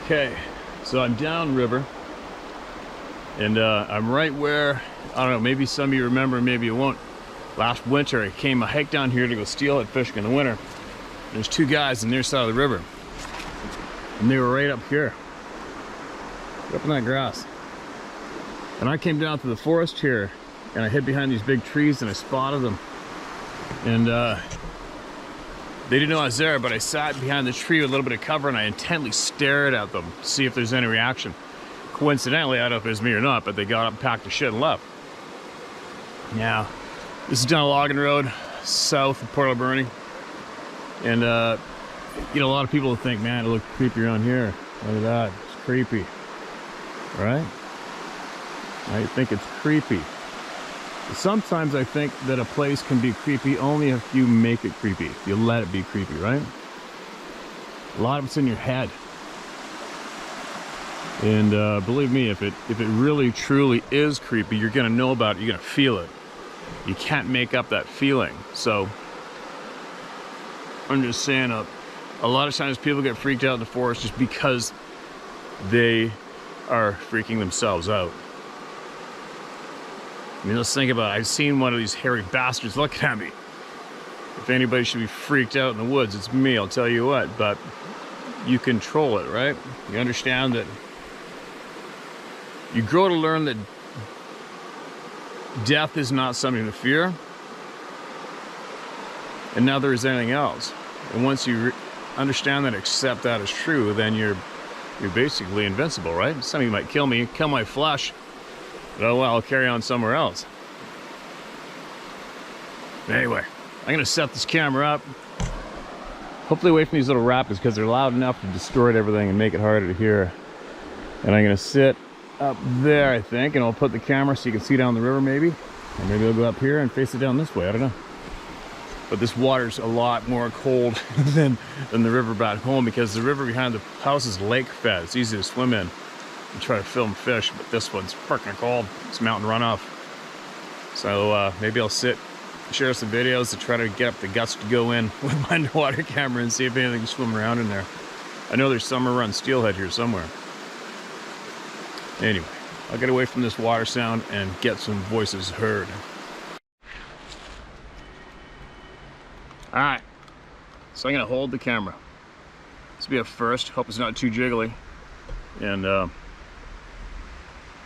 Okay, so I'm downriver, and I'm right where, I don't know, maybe some of you remember, maybe you won't. Last winter, I hiked down here to go steelhead fishing in the winter. There's two guys on the near side of the river, and they were right up here, up in that grass. And I came down to the forest here, and I hid behind these big trees, and I spotted them. And they didn't know I was there, but I sat behind the tree with a little bit of cover, and I intently stared at them to see if there's any reaction. Coincidentally, I don't know if it was me or not, but they got up, packed the shit, and left. Now, this is down a logging road south of Port Alberni, and you know, a lot of people think, man, it looks creepy around here. Look at that, it's creepy, right? I think it's creepy. Sometimes I think that a place can be creepy only if you make it creepy. If you let it be creepy, right? A lot of it's in your head. And believe me, if it really truly is creepy, you're gonna know about it, you're gonna feel it. You can't make up that feeling. So I'm just saying, a lot of times people get freaked out in the forest just because they are freaking themselves out. I mean, let's think about it. I've seen one of these hairy bastards looking at me. If anybody should be freaked out in the woods, it's me, I'll tell you what. But you control it, right? You understand that you grow to learn that death is not something to fear, and neither is anything else. And once you understand that, accept that as true, then you're basically invincible, right? Something might kill me, kill my flesh. Oh well, I'll carry on somewhere else. Anyway, I'm gonna set this camera up, hopefully away from these little rapids because they're loud enough to distort everything and make it harder to hear. And I'm gonna sit up there, I think, and I'll put the camera so you can see down the river maybe. Or maybe I'll go up here and face it down this way, I don't know. But this water's a lot more cold than the river back home, because the river behind the house is lake fed. It's easy to swim in and try to film fish, but this one's freaking cold. It's mountain runoff. So maybe I'll share some videos to try to get up the guts to go in with my underwater camera and see if anything's swimming around in there. I know there's summer run steelhead here somewhere. Anyway, I'll get away from this water sound and get some voices heard. Alright, so I'm gonna hold the camera. This will be a first, hope it's not too jiggly. And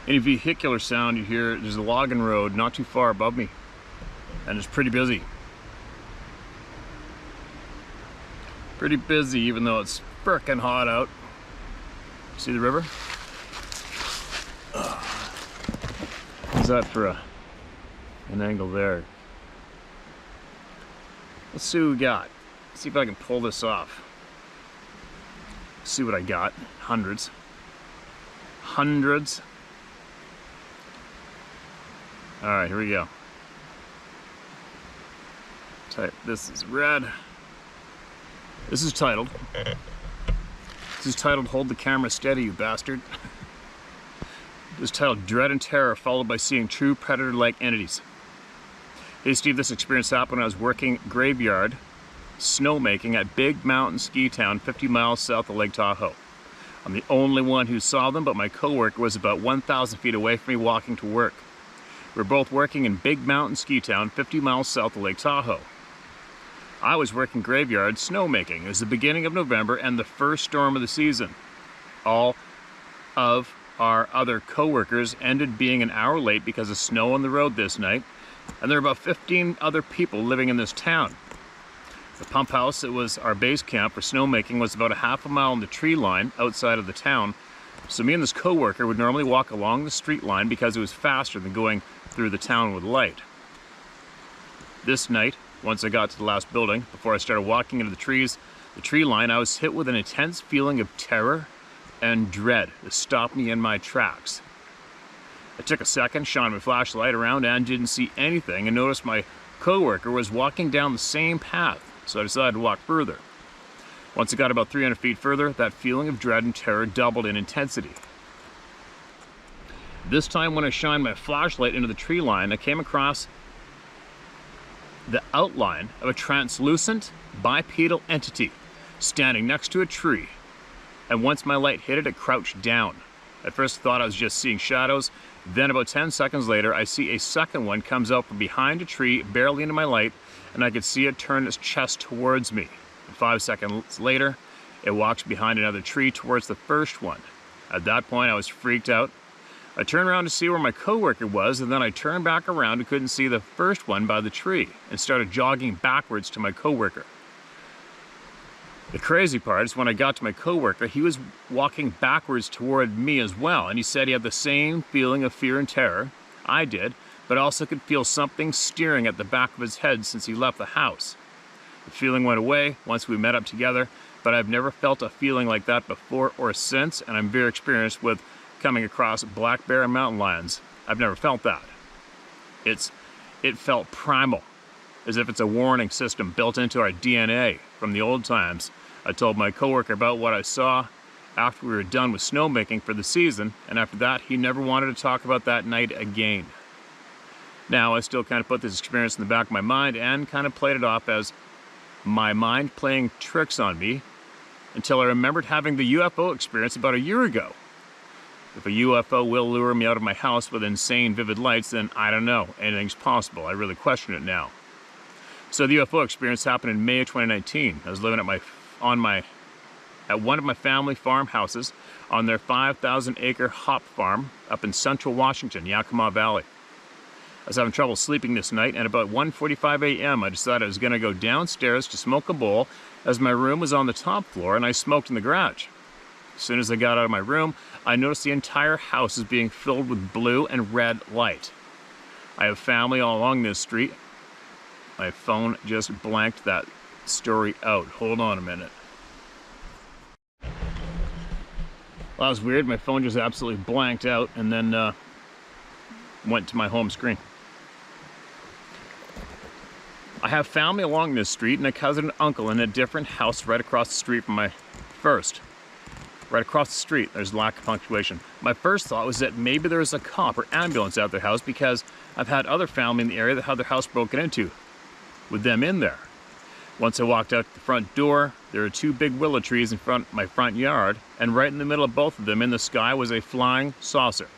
any vehicular sound you hear, there's a logging road not too far above me, and it's pretty busy. Pretty busy, even though it's frickin' hot out. See the river? How's that for an angle there? Let's see what we got. See if I can pull this off. See what I got. Hundreds. Hundreds. Alright, here we go. This is red. This is titled Hold the Camera Steady, You Bastard. This is titled Dread and Terror, followed by Seeing True Predator-like Entities. Hey Steve, this experience happened when I was working graveyard snowmaking at Big Mountain Ski Town 50 miles south of Lake Tahoe. I'm the only one who saw them, but my coworker was about 1,000 feet away from me walking to work. We were both working in Big Mountain Ski Town 50 miles south of Lake Tahoe. I was working graveyard snowmaking. It was the beginning of November and the first storm of the season. All of our other coworkers ended being an hour late because of snow on the road this night, and there were about 15 other people living in this town. The pump house that was our base camp for snowmaking was about a half a mile on the tree line outside of the town, so me and this coworker would normally walk along the street line because it was faster than going through the town with light. This night, once I got to the last building, before I started walking into the tree line, I was hit with an intense feeling of terror and dread that stopped me in my tracks. I took a second, shined my flashlight around, and didn't see anything, and noticed my coworker was walking down the same path, so I decided to walk further. Once I got about 300 feet further, that feeling of dread and terror doubled in intensity. This time when I shined my flashlight into the tree line, I came across the outline of a translucent bipedal entity standing next to a tree. and once my light hit it, it crouched down. At first I thought I was just seeing shadows, then about 10 seconds later I see a second one comes out from behind a tree, barely into my light, and I could see it turn its chest towards me. And 5 seconds later, it walks behind another tree towards the first one. At that point I was freaked out. I turned around to see where my coworker was, and then I turned back around and couldn't see the first one by the tree and started jogging backwards to my coworker. The crazy part is when I got to my coworker, he was walking backwards toward me as well, and he said he had the same feeling of fear and terror I did, but also could feel something steering at the back of his head since he left the house. The feeling went away once we met up together, but I've never felt a feeling like that before or since, and I'm very experienced with coming across black bear and mountain lions. I've never felt that. It felt primal, as if it's a warning system built into our DNA from the old times. I told my coworker about what I saw after we were done with snowmaking for the season, and after that he never wanted to talk about that night again. Now I still kind of put this experience in the back of my mind and kind of played it off as my mind playing tricks on me until I remembered having the UFO experience about a year ago. If a UFO will lure me out of my house with insane vivid lights, then I don't know, anything's possible. I really question it now. So the UFO experience happened in May of 2019. I was living at one of my family farmhouses on their 5,000-acre hop farm up in central Washington, Yakima Valley. I was having trouble sleeping this night, and about 1:45 a.m. I decided I was going to go downstairs to smoke a bowl, as my room was on the top floor and I smoked in the garage. As soon as I got out of my room, I noticed the entire house is being filled with blue and red light. I have family all along this street. My phone just blanked that story out. Hold on a minute. Well, that was weird. My phone just absolutely blanked out and then went to my home screen. I have family along this street and a cousin and uncle in a different house right across the street from my first. Right across the street, there's lack of punctuation. My first thought was that maybe there was a cop or ambulance at their house because I've had other family in the area that had their house broken into, with them in there. Once I walked out the front door, there were two big willow trees in my front yard, and right in the middle of both of them in the sky was a flying saucer.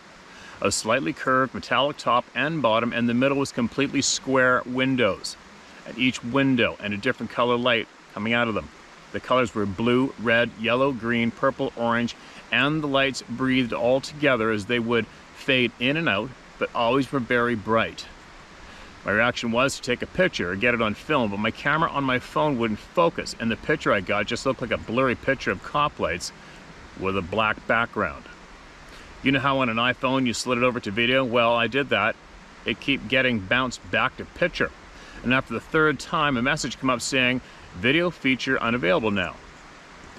A slightly curved metallic top and bottom, and the middle was completely square windows. At each window and a different color light coming out of them. The colors were blue, red, yellow, green, purple, orange, and the lights breathed all together as they would fade in and out, but always were very bright. My reaction was to take a picture or get it on film, but my camera on my phone wouldn't focus, and the picture I got just looked like a blurry picture of cop lights with a black background. You know how on an iPhone you slid it over to video? Well, I did that. It kept getting bounced back to picture. And after the third time, a message came up saying, "Video feature unavailable now."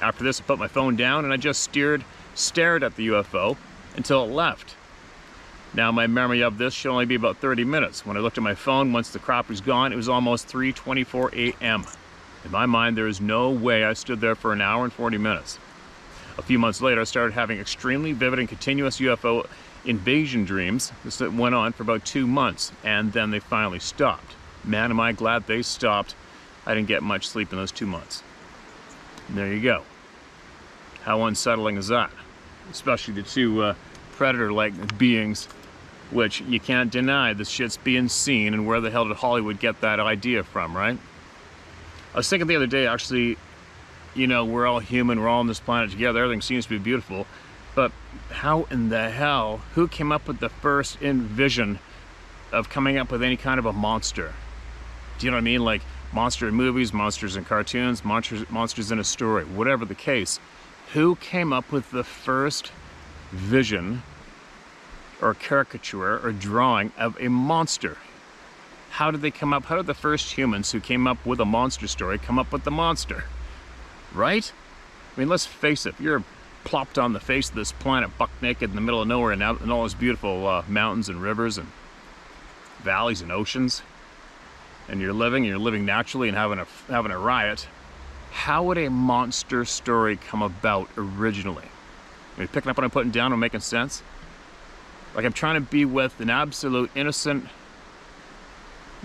After this, I put my phone down and I just stared at the UFO until it left. Now my memory of this should only be about 30 minutes. When I looked at my phone, once the crop was gone, it was almost 3:24 a.m. In my mind, there is no way I stood there for an hour and 40 minutes. A few months later, I started having extremely vivid and continuous UFO invasion dreams. This went on for about 2 months, and then they finally stopped. Man, am I glad they stopped. I didn't get much sleep in those 2 months. And there you go. How unsettling is that? Especially the two predator-like beings, which you can't deny this shit's being seen, and where the hell did Hollywood get that idea from, right? I was thinking the other day, actually, you know, we're all human, we're all on this planet together, everything seems to be beautiful, but how in the hell, who came up with the first vision of coming up with any kind of a monster? Do you know what I mean? Like monster in movies, monsters in cartoons, monsters in a story, whatever the case. Who came up with the first vision or caricature or drawing of a monster? How did they come up? How did the first humans who came up with a monster story come up with the monster? Right? I mean, let's face it, you're plopped on the face of this planet buck naked in the middle of nowhere and all those beautiful mountains and rivers and valleys and oceans, and you're living naturally and having a riot. How would a monster story come about originally? Are you picking up what I'm putting down and making sense? Like, I'm trying to be with an absolute innocent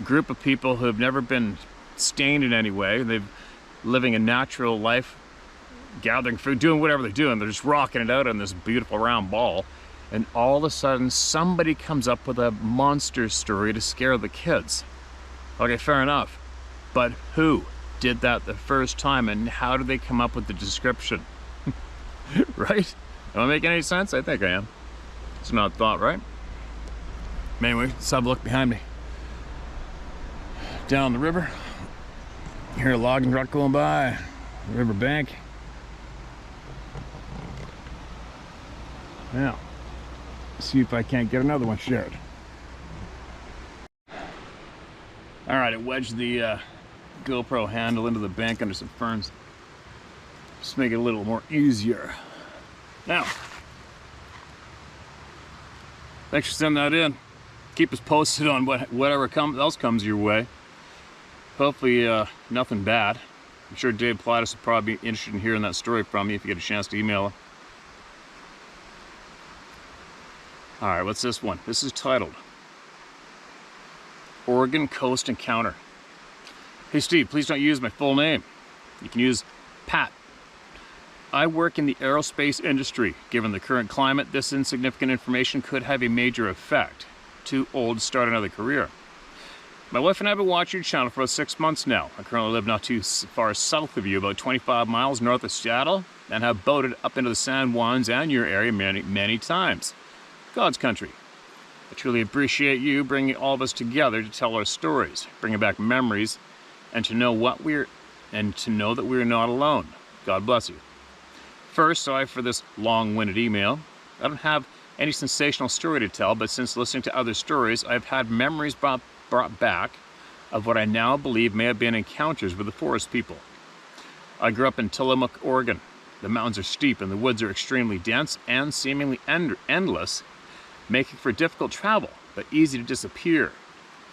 group of people who have never been stained in any way. They've living a natural life gathering food, doing whatever they're doing. They're just rocking it out on this beautiful round ball. And all of a sudden, somebody comes up with a monster story to scare the kids. Okay, fair enough. But who did that the first time, and how do they come up with the description? Right? Am I making any sense? I think I am. It's not thought, right? Anyway, let's have a look behind me. Down the river. Hear a logging truck going by. River bank. Now, see if I can't get another one shared. All right, I wedged the GoPro handle into the bank under some ferns. Just make it a little more easier. Now, thanks for sending that in. Keep us posted on whatever else comes your way. Hopefully nothing bad. I'm sure Dave Plattis will probably be interested in hearing that story from you if you get a chance to email him. All right, what's this one? This is titled Oregon Coast Encounter. Hey Steve, please don't use my full name. You can use Pat. I work in the aerospace industry. Given the current climate, this insignificant information could have a major effect. Too old to start another career. My wife and I have been watching your channel for about 6 months now. I currently live not too far south of you, about 25 miles north of Seattle, and have boated up into the San Juans and your area many, many times. God's country. I truly appreciate you bringing all of us together to tell our stories, bringing back memories, and to know that we're not alone. God bless you. First, sorry for this long-winded email. I don't have any sensational story to tell, but since listening to other stories, I've had memories brought back of what I now believe may have been encounters with the forest people. I grew up in Tillamook, Oregon. The mountains are steep and the woods are extremely dense and seemingly endless, making for difficult travel, but easy to disappear.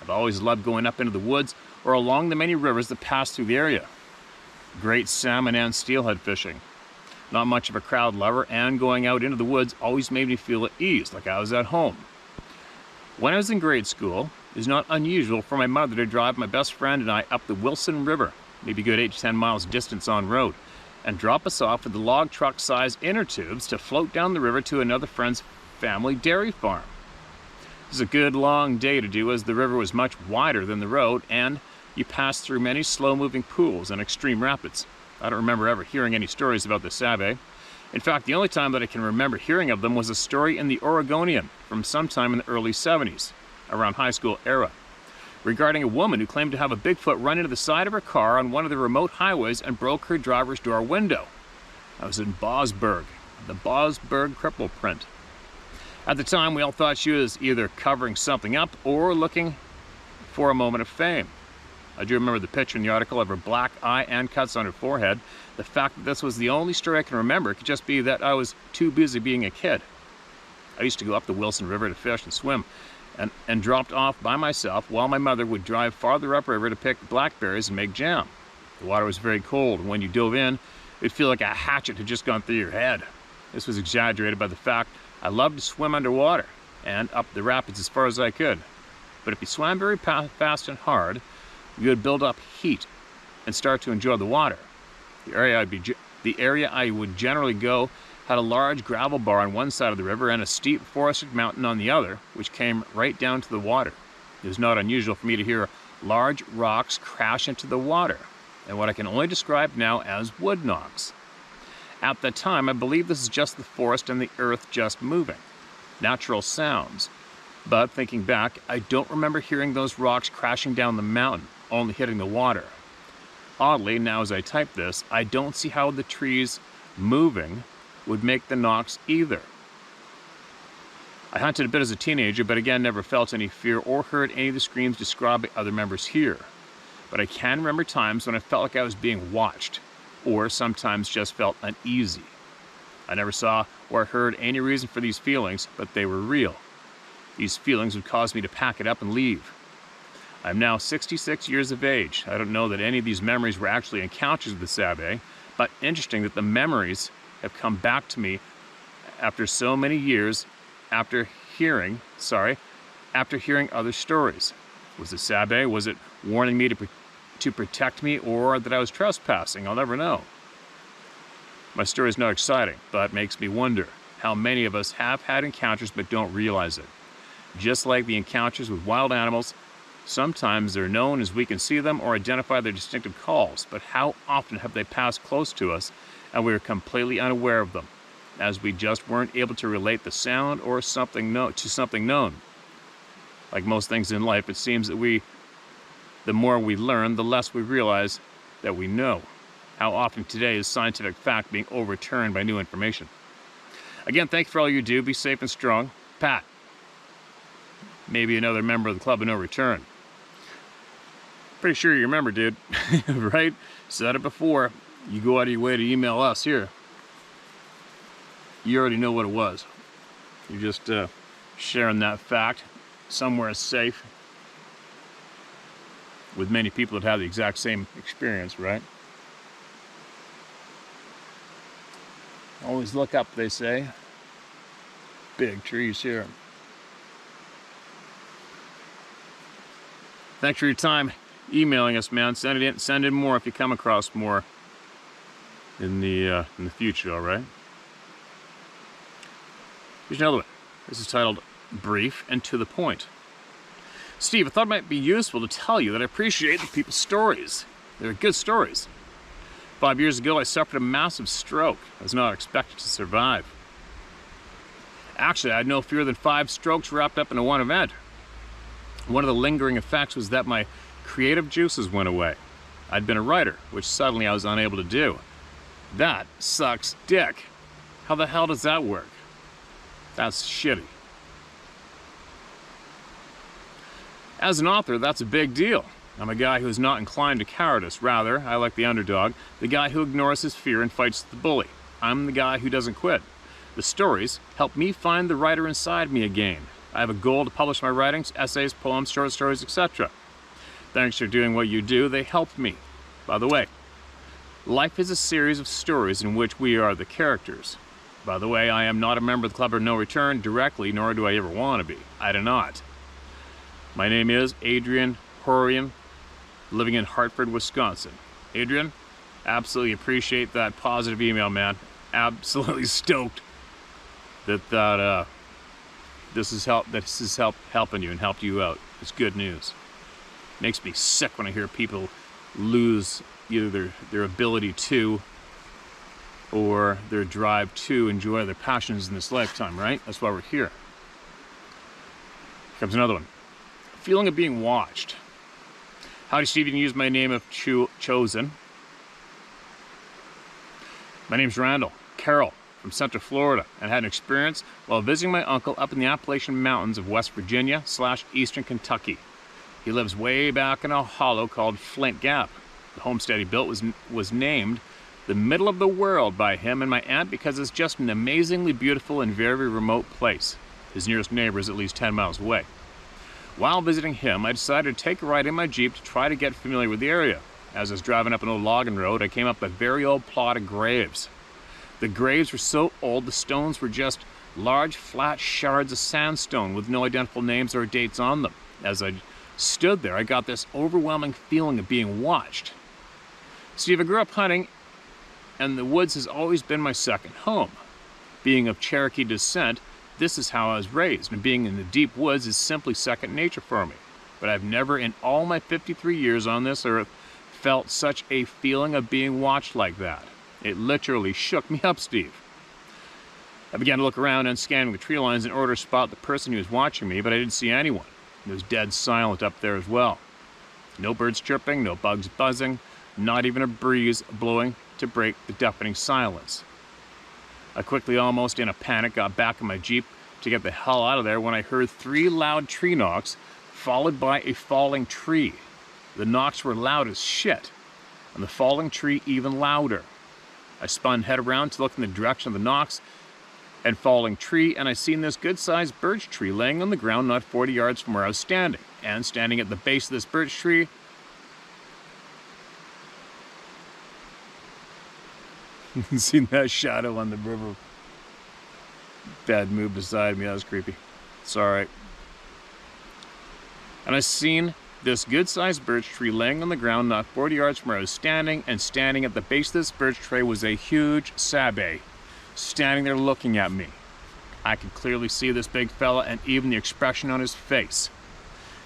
I've always loved going up into the woods or along the many rivers that pass through the area. Great salmon and steelhead fishing. Not much of a crowd lover, and going out into the woods always made me feel at ease, like I was at home. When I was in grade school, it was not unusual for my mother to drive my best friend and I up the Wilson River, maybe a good 8 to 10 miles distance on road, and drop us off with the log truck-sized inner tubes to float down the river to another friend's family dairy farm. It was a good long day to do, as the river was much wider than the road and you passed through many slow-moving pools and extreme rapids. I don't remember ever hearing any stories about the Save. In fact, the only time that I can remember hearing of them was a story in the Oregonian from sometime in the early 70s, around high school era, regarding a woman who claimed to have a Bigfoot run into the side of her car on one of the remote highways and broke her driver's door window. I was in Bosberg, the Bosberg cripple print. At the time, we all thought she was either covering something up or looking for a moment of fame. I do remember the picture in the article of her black eye and cuts on her forehead. The fact that this was the only story I can remember could just be that I was too busy being a kid. I used to go up the Wilson River to fish and swim, and dropped off by myself while my mother would drive farther upriver to pick blackberries and make jam. The water was very cold, and when you dove in, it'd feel like a hatchet had just gone through your head. This was exaggerated by the fact I loved to swim underwater and up the rapids as far as I could. But if you swam very fast and hard, you would build up heat and start to enjoy the water. The area I would generally go had a large gravel bar on one side of the river and a steep forested mountain on the other, which came right down to the water. It was not unusual for me to hear large rocks crash into the water, and what I can only describe now as wood knocks. At the time, I believe this is just the forest and the earth just moving. Natural sounds. But thinking back, I don't remember hearing those rocks crashing down the mountain, only hitting the water. Oddly, now as I type this, I don't see how the trees moving would make the knocks either. I hunted a bit as a teenager, but again never felt any fear or heard any of the screams described by other members here. But I can remember times when I felt like I was being watched, or sometimes just felt uneasy. I never saw or heard any reason for these feelings, but they were real. These feelings would cause me to pack it up and leave. I'm now 66 years of age. I don't know that any of these memories were actually encounters with the Save, but interesting that the memories have come back to me after so many years after hearing other stories. Was it Save? Was it warning me to protect me, or that I was trespassing? I'll never know. My story is not exciting, but makes me wonder how many of us have had encounters but don't realize it. Just like the encounters with wild animals, sometimes they're known as we can see them or identify their distinctive calls, but how often have they passed close to us and we are completely unaware of them, as we just weren't able to relate the sound or something to something known. Like most things in life, it seems that the more we learn, the less we realize that we know. How often today is scientific fact being overturned by new information? Again, thank you for all you do. Be safe and strong. Pat. Maybe another member of the Club of No Return. Pretty sure you remember, dude. Right? Said it before. You go out of your way to email us here. You already know what it was. You're just sharing that fact somewhere safe with many people that have the exact same experience, right? Always look up, they say. Big trees here. Thanks for your time emailing us, man. Send it in. Send in more if you come across more in the future. All right. Here's another one. This is titled "Brief and to the Point." Steve, I thought it might be useful to tell you that I appreciate the people's stories. They're good stories. 5 years ago, I suffered a massive stroke. I was not expected to survive. Actually, I had no fewer than 5 strokes wrapped up into one event. One of the lingering effects was that my creative juices went away. I'd been a writer, which suddenly I was unable to do. That sucks dick. How the hell does that work? That's shitty. As an author, that's a big deal. I'm a guy who is not inclined to cowardice. Rather, I like the underdog, the guy who ignores his fear and fights the bully. I'm the guy who doesn't quit. The stories help me find the writer inside me again. I have a goal to publish my writings, essays, poems, short stories, etc. Thanks for doing what you do. They help me. By the way, life is a series of stories in which we are the characters. By the way, I am not a member of the Club of No Return directly, nor do I ever want to be. I do not. My name is Adrian Horian, living in Hartford, Wisconsin. Adrian, absolutely appreciate that positive email, man. Absolutely stoked that this is helping you and helped you out. It's good news. Makes me sick when I hear people lose either their ability to or their drive to enjoy their passions in this lifetime, right? That's why we're here. Here comes another one. Feeling of being watched. Howdy, Steve. You can use my name if chosen. My name's Randall Carroll from Central Florida, and had an experience while visiting my uncle up in the Appalachian Mountains of West Virginia / Eastern Kentucky. He lives way back in a hollow called Flint Gap. The homestead he built was named the middle of the world by him and my aunt because it's just an amazingly beautiful and very remote place. His nearest neighbor is at least 10 miles away. While visiting him, I decided to take a ride in my Jeep to try to get familiar with the area. As I was driving up an old logging road, I came up a very old plot of graves. The graves were so old, the stones were just large, flat shards of sandstone with no identifiable names or dates on them. As I stood there, I got this overwhelming feeling of being watched. Steve, I grew up hunting, and the woods has always been my second home. Being of Cherokee descent, this is how I was raised, and being in the deep woods is simply second nature for me. But I've never in all my 53 years on this earth felt such a feeling of being watched like that. It literally shook me up, Steve. I began to look around and scanning the tree lines in order to spot the person who was watching me, but I didn't see anyone. It was dead silent up there as well. No birds chirping, no bugs buzzing, not even a breeze blowing to break the deafening silence. I quickly, almost in a panic, got back in my Jeep to get the hell out of there when I heard 3 loud tree knocks, followed by a falling tree. The knocks were loud as shit, and the falling tree even louder. I spun head around to look in the direction of the knocks and falling tree, and I seen this good-sized birch tree laying on the ground not 40 yards from where I was standing. And standing at the base of this birch tree, seen that shadow on the river bed move beside me. That was creepy. It's all right. And I seen This good-sized birch tree laying on the ground not 40 yards from where I was standing, and standing at the base of this birch tree was a huge sabe, standing there looking at me. I could clearly see this big fella and even the expression on his face.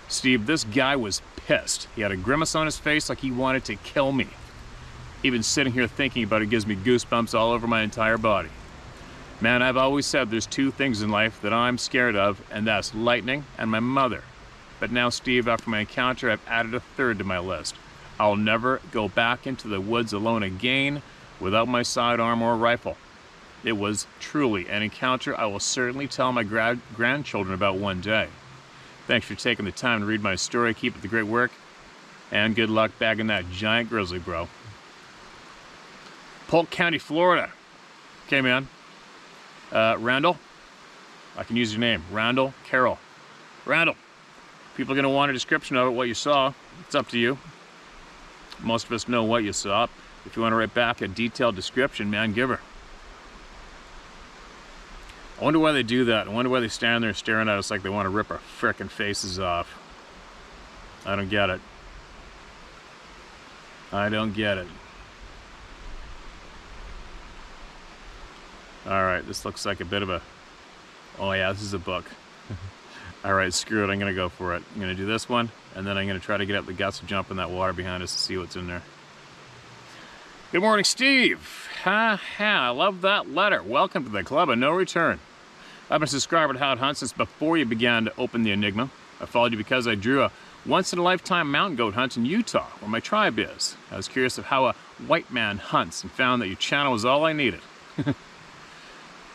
Steve, this guy was pissed. He had a grimace on his face like he wanted to kill me. Even sitting here thinking about it gives me goosebumps all over my entire body. Man, I've always said there's two things in life that I'm scared of, and that's lightning and my mother. But now, Steve, after my encounter, I've added a third to my list. I'll never go back into the woods alone again without my sidearm or rifle. It was truly an encounter I will certainly tell my grandchildren about one day. Thanks for taking the time to read my story. Keep up the great work, and good luck bagging that giant grizzly, bro. Polk County, Florida. Okay, man. Randall? I can use your name. Randall Carroll. Randall. People are going to want a description of it, what you saw. It's up to you. Most of us know what you saw. If you want to write back a detailed description, man, give her. I wonder why they do that. I wonder why they stand there staring at us like they want to rip our frickin' faces off. I don't get it. I don't get it. Alright, this looks like a bit of a... Oh yeah, this is a book. Alright, screw it, I'm going to go for it. I'm going to do this one, and then I'm going to try to get up the guts to jump in that water behind us to see what's in there. Good morning, Steve. I love that letter. Welcome to the club of no return. I've been a subscriber to How It Hunts since before you began to open the enigma. I followed you because I drew a once-in-a-lifetime mountain goat hunt in Utah, where my tribe is. I was curious of how a white man hunts and found that your channel was all I needed.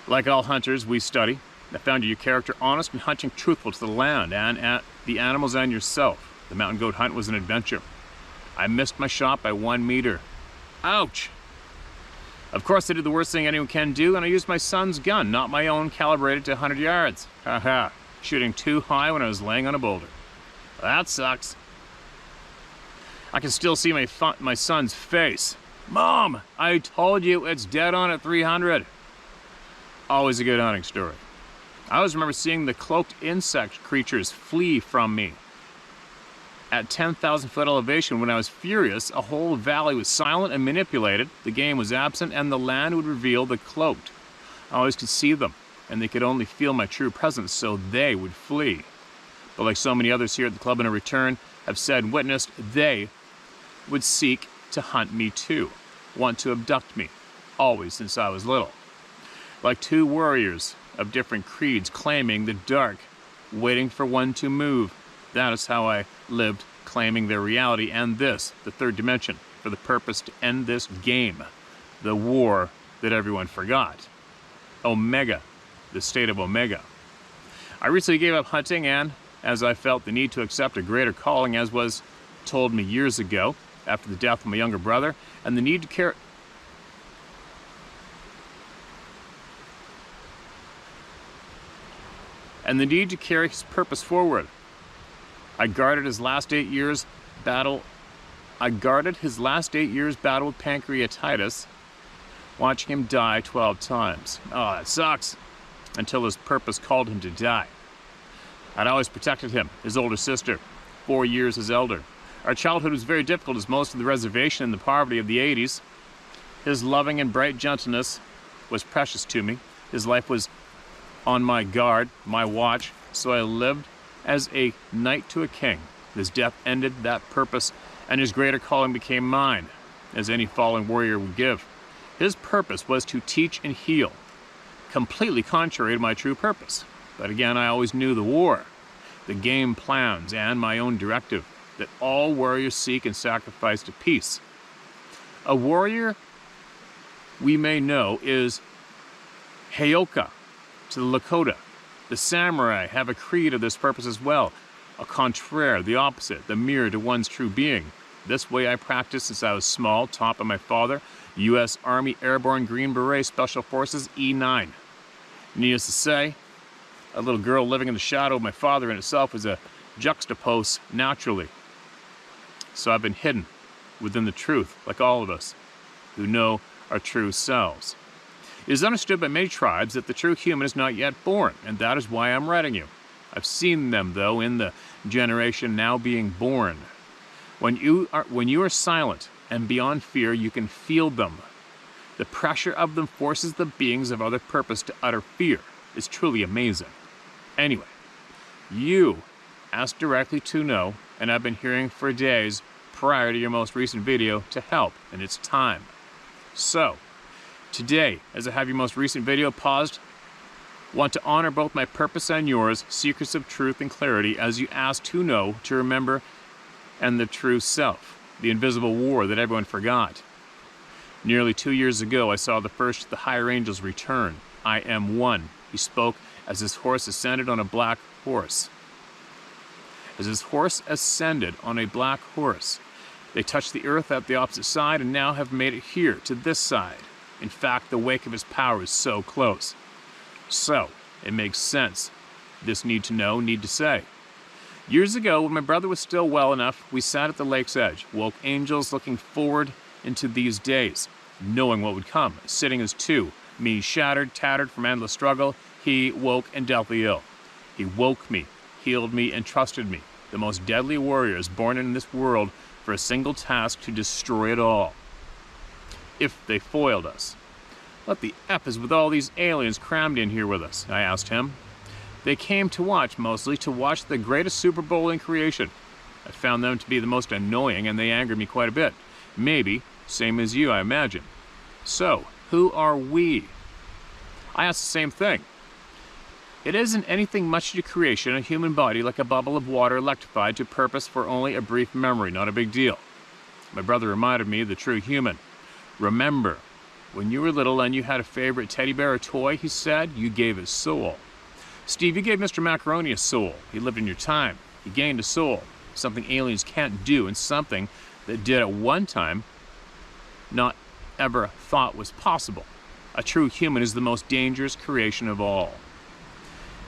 Like all hunters, we study. I found your character honest and hunting truthful to the land and at the animals and yourself. The mountain goat hunt was an adventure. I missed my shot by 1 meter. Ouch! Of course, I did the worst thing anyone can do, and I used my son's gun, not my own, calibrated to 100 yards. Haha, shooting too high when I was laying on a boulder. That sucks. I can still see my son's face. Mom, I told you it's dead on at 300. Always a good hunting story. I always remember seeing the cloaked insect creatures flee from me. At 10,000 foot elevation, when I was furious, a whole valley was silent and manipulated, the game was absent, and the land would reveal the cloaked. I always could see them, and they could only feel my true presence, so they would flee. But like so many others here at the Club in a Return have said and witnessed, they would seek to hunt me too, want to abduct me, always since I was little. Like two warriors of different creeds claiming the dark, waiting for one to move. That is how I lived, claiming their reality and this, the third dimension, for the purpose to end this game, the war that everyone forgot. Omega, the state of Omega. I recently gave up hunting, and as I felt the need to accept a greater calling, as was told me years ago after the death of my younger brother, and the need to carry his purpose forward. I guarded his last 8 years battle with pancreatitis, watching him die 12 times. Oh, that sucks. Until his purpose called him to die. I'd always protected him, his older sister, 4 years his elder. Our childhood was very difficult as most of the reservation and the poverty of the 80s. His loving and bright gentleness was precious to me. His life was on my guard, my watch, so I lived as a knight to a king. His death ended that purpose, and his greater calling became mine, as any fallen warrior would give. His purpose was to teach and heal, completely contrary to my true purpose. But again, I always knew the war, the game plans, and my own directive, that all warriors seek and sacrifice to peace. A warrior, we may know, is Heyoka to the Lakota. The samurai have a creed of this purpose as well, a contraire, the opposite, the mirror to one's true being. This way I practiced since I was small, taught by my father, U.S. Army Airborne Green Beret Special Forces E9. Needless to say, a little girl living in the shadow of my father in itself was a juxtapose naturally. So I've been hidden within the truth, like all of us who know our true selves. It is understood by many tribes that the true human is not yet born, and that is why I'm writing you. I've seen them, though, in the generation now being born. When you are silent and beyond fear, you can feel them. The pressure of them forces the beings of other purpose to utter fear. It's truly amazing. Anyway, you asked directly to know, and I've been hearing for days prior to your most recent video to help, and it's time. So, today, as I have your most recent video paused, want to honor both my purpose and yours, secrets of truth and clarity, as you asked to know, to remember, and the true self, the invisible war that everyone forgot. Nearly 2 years ago, I saw the first of the higher angels return. I am one. He spoke as his horse ascended on a black horse. As his horse ascended on a black horse, they touched the earth at the opposite side and now have made it here, to this side. In fact, the wake of his power is so close. So, it makes sense. This need to know, need to say. Years ago, when my brother was still well enough, we sat at the lake's edge, woke angels looking forward into these days, knowing what would come, sitting as two, me shattered, tattered from endless struggle, he woke and deathly ill. He woke me, healed me, and trusted me, the most deadly warriors born in this world for a single task to destroy it all. If they foiled us. What the F is with all these aliens crammed in here with us? I asked him. They came to watch, mostly, to watch the greatest Super Bowl in creation. I found them to be the most annoying, and they angered me quite a bit. Maybe, same as you, I imagine. So, who are we? I asked the same thing. It isn't anything much to creation, a human body like a bubble of water electrified to purpose for only a brief memory, not a big deal. My brother reminded me of the true human. Remember, when you were little and you had a favorite teddy bear or toy, he said, you gave his soul. Steve, you gave Mr. Macaroni a soul. He lived in your time. He gained a soul. Something aliens can't do, and something that did at one time not ever thought was possible. A true human is the most dangerous creation of all.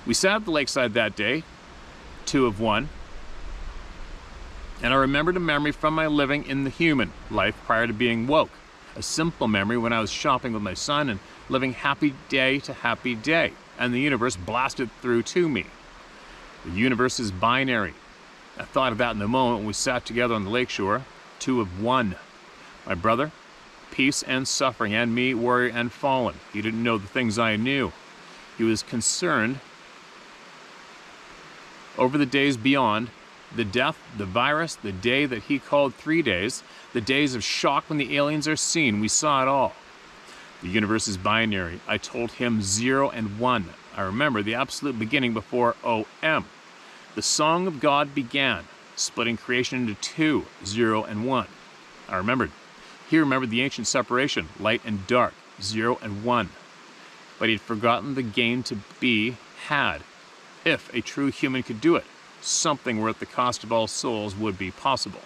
We sat at the lakeside that day, 2 of 1, and I remembered a memory from my living in the human life prior to being woke. A simple memory when I was shopping with my son and living happy day to happy day, and the universe blasted through to me. The universe is binary. I thought of that in the moment when we sat together on the lakeshore, 2 of 1. My brother, peace and suffering, and me, warrior and fallen. He didn't know the things I knew. He was concerned over the days beyond, the death, the virus, the day that he called 3 days, the days of shock when the aliens are seen. We saw it all. The universe is binary. I told him 0 and 1. I remember the absolute beginning before OM. The song of God began, splitting creation into 2, 0 and 1. I remembered. He remembered the ancient separation, light and dark, 0 and 1. But he'd forgotten the gain to be had. If a true human could do it, something worth the cost of all souls would be possible.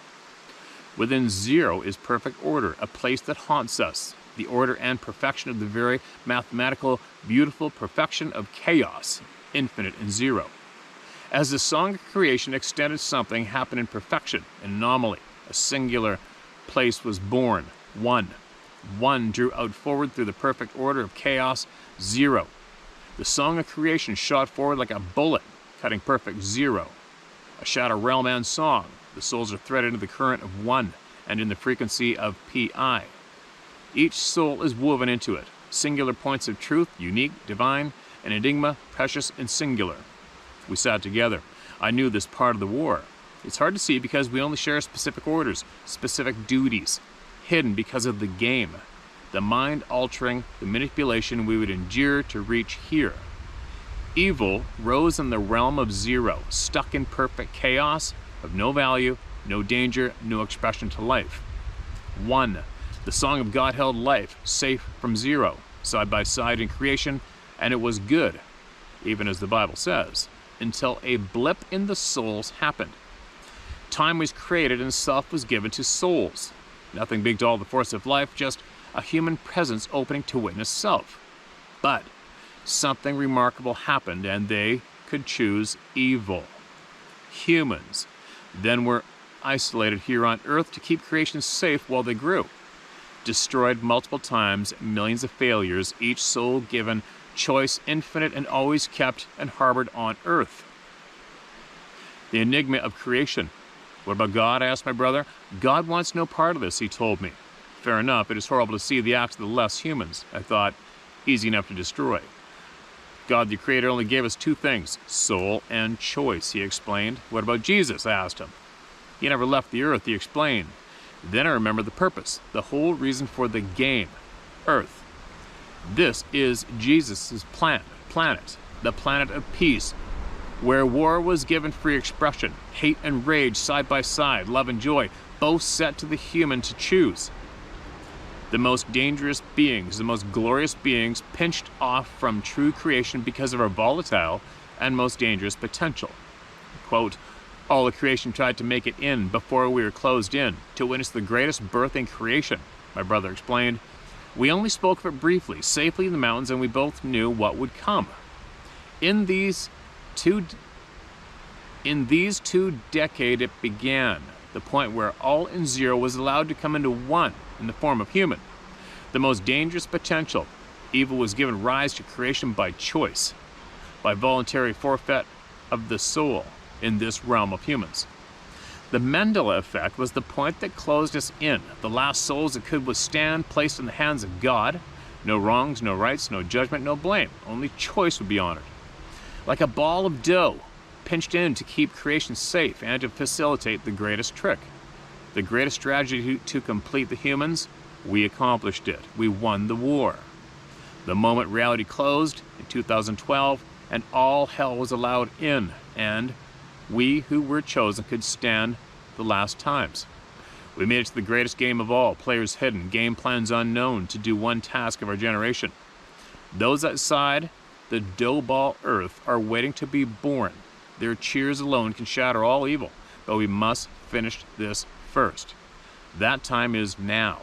Within 0 is perfect order, a place that haunts us, the order and perfection of the very mathematical, beautiful perfection of chaos, infinite and 0. As the song of creation extended, something happened in perfection, an anomaly, a singular place was born, 1. 1 drew out forward through the perfect order of chaos, 0. The song of creation shot forward like a bullet, cutting perfect 0. A shadow realm and song. The souls are threaded into the current of 1 and in the frequency of PI. Each soul is woven into it. Singular points of truth, unique, divine, an enigma, precious and singular. We sat together. I knew this part of the war. It's hard to see because we only share specific orders, specific duties, hidden because of the game. The mind-altering, the manipulation we would endure to reach here. Evil rose in the realm of 0, stuck in perfect chaos, of no value, no danger, no expression to life. 1. The song of God held life, safe from 0, side by side in creation, and it was good, even as the Bible says, until a blip in the souls happened. Time was created and self was given to souls. Nothing big to all the force of life, just a human presence opening to witness self. But something remarkable happened, and they could choose evil. Humans then were isolated here on Earth to keep creation safe while they grew. Destroyed multiple times, millions of failures, each soul given choice infinite and always kept and harbored on Earth. The enigma of creation. What about God? I asked my brother. God wants no part of this, he told me. Fair enough, it is horrible to see the acts of the less humans. I thought, easy enough to destroy. God the Creator only gave us two things, soul and choice, he explained. What about Jesus? I asked him. He never left the earth, he explained. Then I remembered the purpose, the whole reason for the game, Earth. This is Jesus' planet, the planet of peace, where war was given free expression, hate and rage side by side, love and joy, both set to the human to choose. The most dangerous beings, the most glorious beings, pinched off from true creation because of our volatile and most dangerous potential. Quote, all of creation tried to make it in before we were closed in, to witness the greatest birth in creation, my brother explained. We only spoke of it briefly, safely in the mountains, and we both knew what would come. In these two decades it began, the point where all in zero was allowed to come into one in the form of human. The most dangerous potential, evil was given rise to creation by choice, by voluntary forfeit of the soul in this realm of humans. The Mandela effect was the point that closed us in, the last souls that could withstand, placed in the hands of God. No wrongs, no rights, no judgment, no blame. Only choice would be honored. Like a ball of dough, pinched in to keep creation safe and to facilitate the greatest trick. The greatest strategy to complete the humans, we accomplished it. We won the war. The moment reality closed in 2012 and all hell was allowed in, and we who were chosen could stand the last times. We made it to the greatest game of all, players hidden, game plans unknown, to do one task of our generation. Those outside the dough ball earth are waiting to be born. Their cheers alone can shatter all evil, but we must finish this first. That time is now.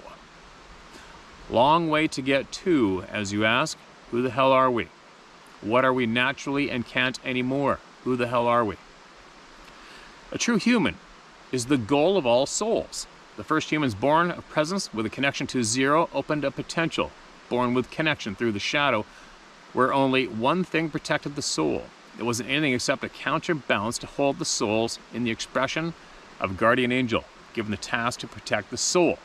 Long way to get to, as you ask. Who the hell are we? What are we naturally and can't anymore? Who the hell are we? A true human is the goal of all souls. The first humans born of presence with a connection to zero opened a potential, born with connection through the shadow, where only one thing protected the soul. It wasn't anything except a counterbalance to hold the souls in the expression of guardian angel, given the task to protect the soul.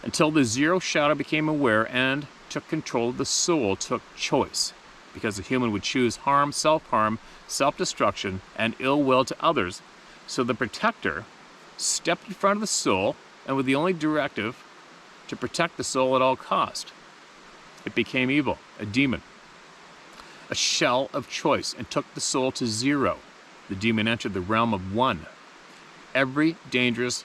Until the zero shadow became aware and took control of the soul, took choice. Because the human would choose harm, self-destruction, and ill will to others. So the protector stepped in front of the soul, and with the only directive to protect the soul at all cost. It became evil, a demon, a shell of choice, and took the soul to zero. The demon entered the realm of one. Very dangerous,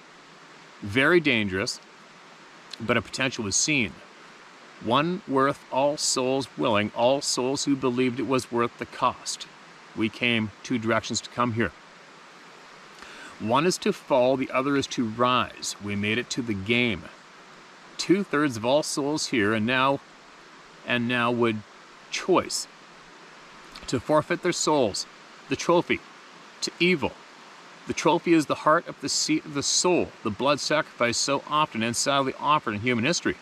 but a potential was seen. One worth all souls willing, all souls who believed it was worth the cost. We came two directions to come here. One is to fall, the other is to rise. We made it to the game. 2/3 of all souls here and now would choice to forfeit their souls, the trophy, to evil. The trophy is the heart of the seat of the soul, the blood sacrifice so often and sadly offered in human history.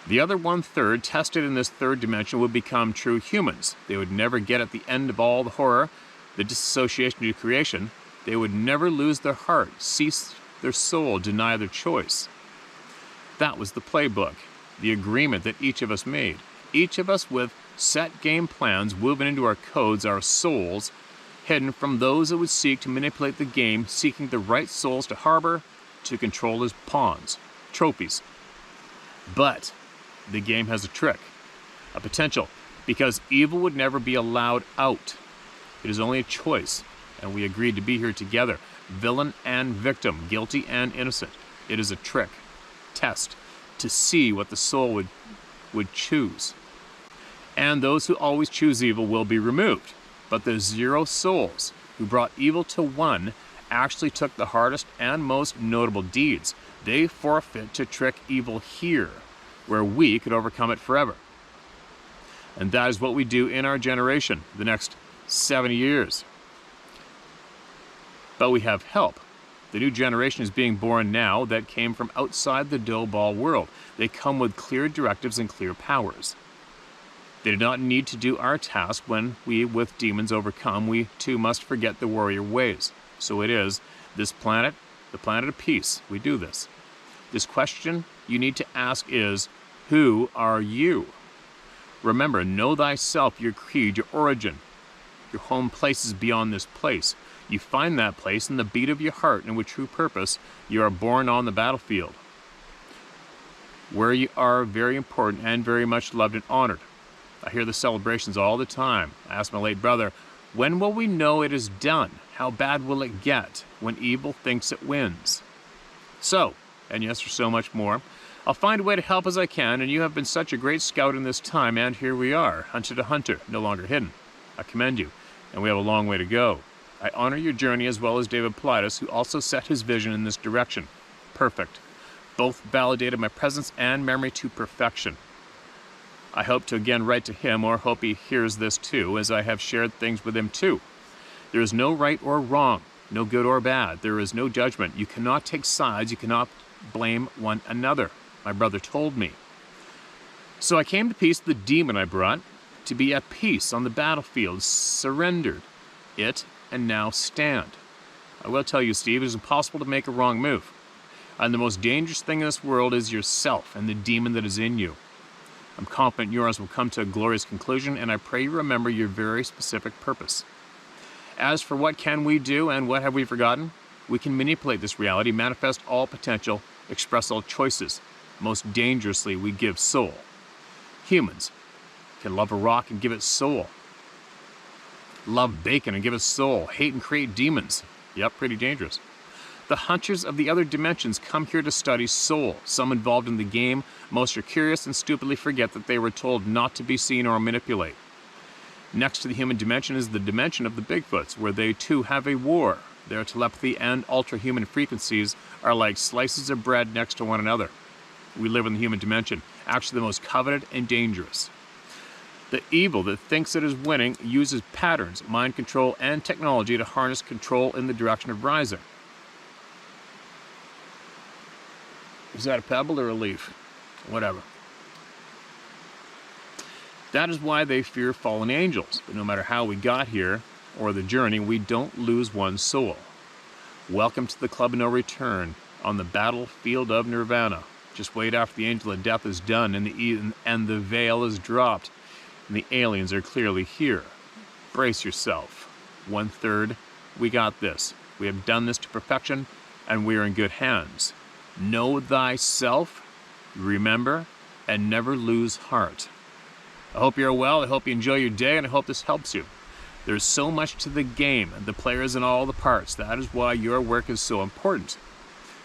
The other 1/3, tested in this third dimension, would become true humans. They would never get at the end of all the horror, the disassociation to creation. They would never lose their heart, cease their soul, deny their choice. That was the playbook, the agreement that each of us made. Each of us with set game plans woven into our codes, our souls, hidden from those that would seek to manipulate the game, seeking the right souls to harbor, to control as pawns, trophies. But the game has a trick, a potential, because evil would never be allowed out. It is only a choice, and we agreed to be here together, villain and victim, guilty and innocent. It is a trick, test, to see what the soul would choose. And those who always choose evil will be removed. But the zero souls who brought evil to one actually took the hardest and most notable deeds. They forfeit to trick evil here, where we could overcome it forever. And that is what we do in our generation, the next 70 years. But we have help. The new generation is being born now that came from outside the dough ball world. They come with clear directives and clear powers. They do not need to do our task when we, with demons, overcome. We, too, must forget the warrior ways. So it is, this planet, the planet of peace, we do this. This question you need to ask is, who are you? Remember, know thyself, your creed, your origin. Your home place is beyond this place. You find that place in the beat of your heart, and with true purpose, you are born on the battlefield, where you are very important and very much loved and honored. I hear the celebrations all the time. I asked my late brother, when will we know it is done? How bad will it get when evil thinks it wins? So, and yes, there's so much more, I'll find a way to help as I can, and you have been such a great scout in this time, and here we are, hunter to hunter, no longer hidden. I commend you, and we have a long way to go. I honor your journey as well as David Politis, who also set his vision in this direction. Perfect. Both validated my presence and memory to perfection. I hope to again write to him, or hope he hears this too, as I have shared things with him too. There is no right or wrong, no good or bad. There is no judgment. You cannot take sides. You cannot blame one another. My brother told me. So I came to peace the demon I brought, to be at peace on the battlefield, surrendered it, and now stand. I will tell you, Steve, it is impossible to make a wrong move. And the most dangerous thing in this world is yourself and the demon that is in you. I'm confident yours will come to a glorious conclusion, and I pray you remember your very specific purpose. As for what can we do and what have we forgotten? We can manipulate this reality, manifest all potential, express all choices. Most dangerously, we give soul. Humans can love a rock and give it soul. Love bacon and give it soul. Hate and create demons. Yep, pretty dangerous. The hunters of the other dimensions come here to study soul. Some involved in the game, most are curious and stupidly forget that they were told not to be seen or manipulate. Next to the human dimension is the dimension of the Bigfoots, where they too have a war. Their telepathy and ultra-human frequencies are like slices of bread next to one another. We live in the human dimension, actually the most coveted and dangerous. The evil that thinks it is winning uses patterns, mind control, and technology to harness control in the direction of rising. Is that a pebble or a leaf? Whatever. That is why they fear fallen angels. But no matter how we got here, or the journey, we don't lose one's soul. Welcome to the Club of No Return, on the battlefield of Nirvana. Just wait after the angel of death is done, and the veil is dropped, and the aliens are clearly here. Brace yourself. 1/3, we got this. We have done this to perfection, and we are in good hands. Know thyself, remember, and never lose heart. I hope you're well, I hope you enjoy your day, and I hope this helps you. There's so much to the game, the players and all the parts. That is why your work is so important.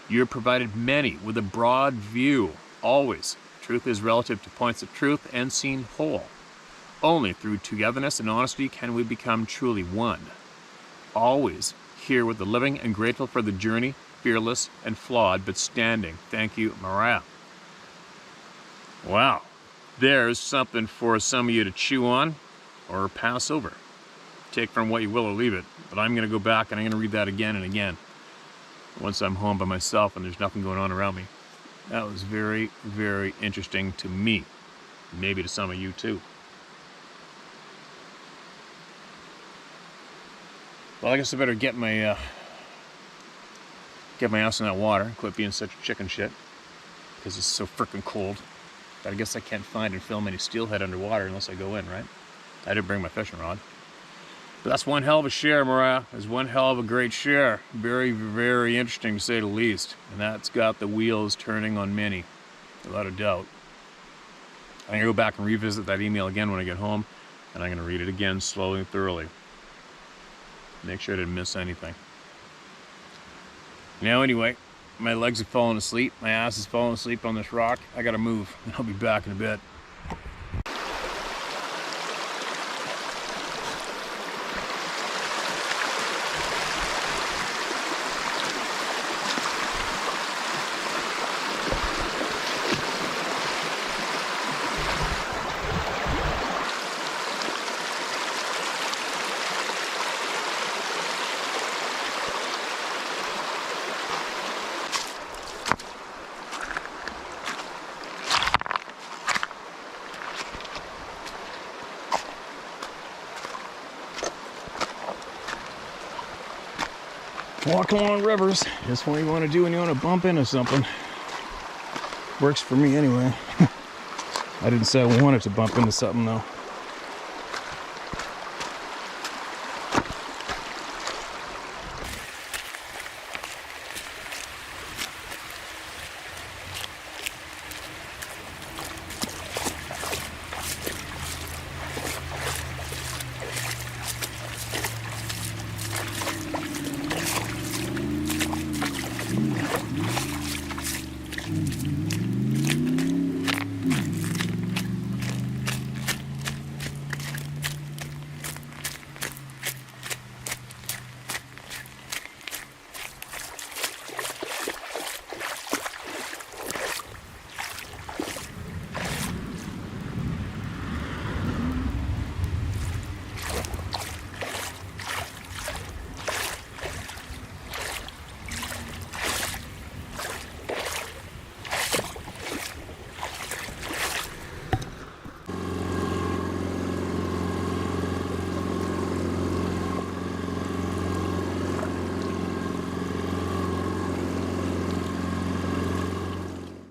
You have provided many with a broad view, always. Truth is relative to points of truth and seen whole. Only through togetherness and honesty can we become truly one. Always here with the living and grateful for the journey, fearless and flawed, but standing. Thank you, Mariah. Wow. There's something for some of you to chew on or pass over. Take from what you will or leave it. But I'm going to go back and I'm going to read that again and again once I'm home by myself and there's nothing going on around me. That was very, very interesting to me. Maybe to some of you too. Well, I guess I better get my ass in that water and quit being such a chicken shit because it's so frickin' cold. But I guess I can't find and film any steelhead underwater unless I go in, right? I didn't bring my fishing rod. But that's one hell of a share, Mariah. It's one hell of a great share. Very, very interesting to say the least. And that's got the wheels turning on many, without a doubt. I'm going to go back and revisit that email again when I get home, and I'm going to read it again slowly and thoroughly. Make sure I didn't miss anything. Now anyway, my legs have fallen asleep. My ass is falling asleep on this rock. I got to move. I'll be back in a bit. Walking along rivers, just what you want to do when you want to bump into something. Works for me anyway. I didn't say I wanted to bump into something though.